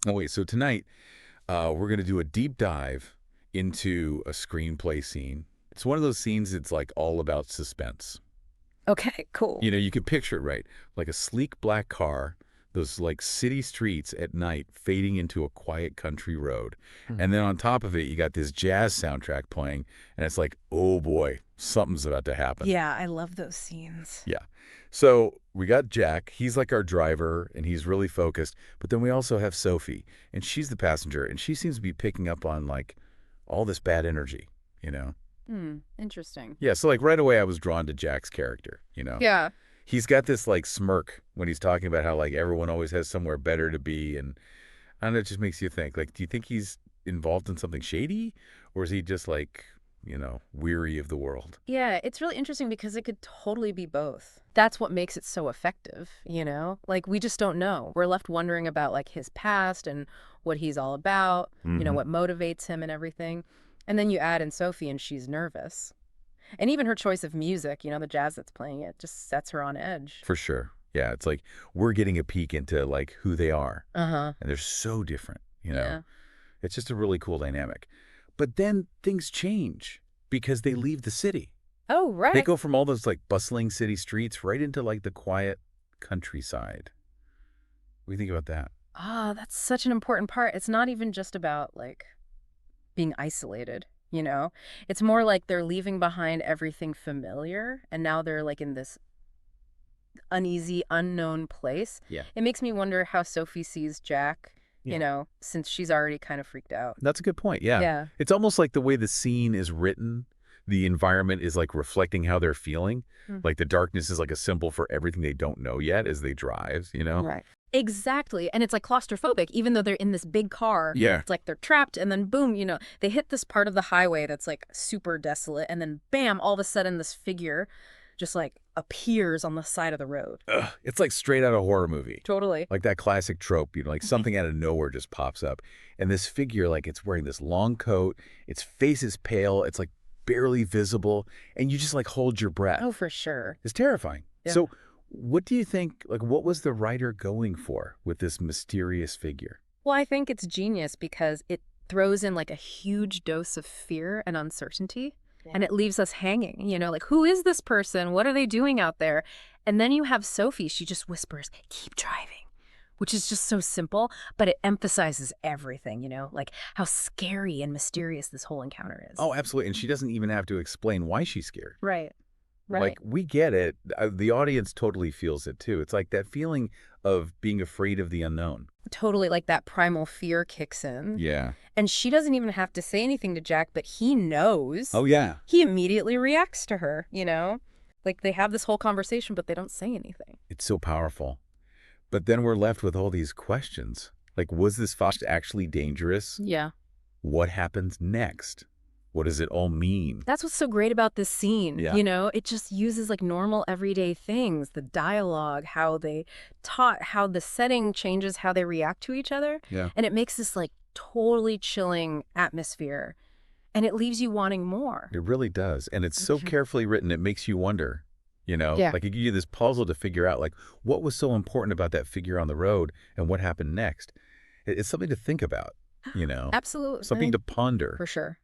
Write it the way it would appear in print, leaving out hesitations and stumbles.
Oh, wait. So tonight, we're going to do a deep dive into a screenplay scene. It's one of those scenes that's like all about suspense. Okay, cool. You can picture it right. Like a sleek black car, those like city streets at night fading into a quiet country road. Hmm. And then on top of it, you got this jazz soundtrack playing, and it's like, oh boy, something's about to happen. Yeah, I love those scenes. Yeah. So we got Jack. He's like our driver, and he's really focused. But then we also have Sophie, and she's the passenger, and she seems to be picking up on like all this bad energy. Interesting. Yeah, so like right away I was drawn to Jack's character. Yeah. He's got this like smirk when he's talking about how like everyone always has somewhere better to be, and I don't know, it just makes you think like, do you think he's involved in something shady, or is he just like, weary of the world? Yeah, it's really interesting because it could totally be both. That's what makes it so effective, you know? Like, we just don't know. We're left wondering about, like, his past and what he's all about, Hmm. what motivates him and everything. And then you add in Sophie and she's nervous. And even her choice of music, the jazz that's playing it just sets her on edge. For sure. Yeah, it's like we're getting a peek into like who they are, Uh-huh. and they're so different. Yeah. It's just a really cool dynamic. But then things change because they leave the city. Oh, They right. go from all those like bustling city streets right into like the quiet countryside. What do you think about that? Ah, that's such an important part. It's not even just about, like, being isolated, you know? It's more like they're leaving behind everything familiar and now they're like in this uneasy, unknown place. Yeah. It makes me wonder how Sophie sees Jack, Yeah. since she's already kind of freaked out. That's a good point. Yeah. Yeah. It's almost like the way the scene is written, the environment is like reflecting how they're feeling. Mm. Like the darkness is like a symbol for everything they don't know yet as they drive? Right. Exactly. And it's like claustrophobic, even though they're in this big car. Yeah. It's like they're trapped, and then boom, they hit this part of the highway that's like super desolate, and then bam, all of a sudden this figure just like appears on the side of the road. Ugh, it's like straight out of a horror movie. Totally. Like that classic trope, like something out of nowhere just pops up. And this figure, like it's wearing this long coat, its face is pale, it's like barely visible, and you just like hold your breath. Oh, for sure. It's terrifying. Yeah. So what do you think, like what was the writer going for with this mysterious figure? Well, I think it's genius because it throws in like a huge dose of fear and uncertainty. And it leaves us hanging, like, who is this person? What are they doing out there? And then you have Sophie. She just whispers, keep driving, which is just so simple, but it emphasizes everything, like how scary and mysterious this whole encounter is. Oh, absolutely. And she doesn't even have to explain why she's scared. Right. Right. Like, we get it. The audience totally feels it, too. It's like that feeling of being afraid of the unknown. Totally, like that primal fear kicks in. Yeah. And she doesn't even have to say anything to Jack, but he knows. Oh, yeah. He immediately reacts to her. Like they have this whole conversation, but they don't say anything. It's so powerful. But then we're left with all these questions. Like, was this fox actually dangerous? Yeah. What happens next? What does it all mean? That's what's so great about this scene. Yeah. It just uses like normal everyday things, the dialogue, how they taught, how the setting changes how they react to each other. Yeah. And it makes this like totally chilling atmosphere. And it leaves you wanting more. It really does. And it's so carefully written, it makes you wonder. Yeah. Like it gives you this puzzle to figure out, like, what was so important about that figure on the road and what happened next? It's something to think about. Absolutely. Something to ponder. For sure.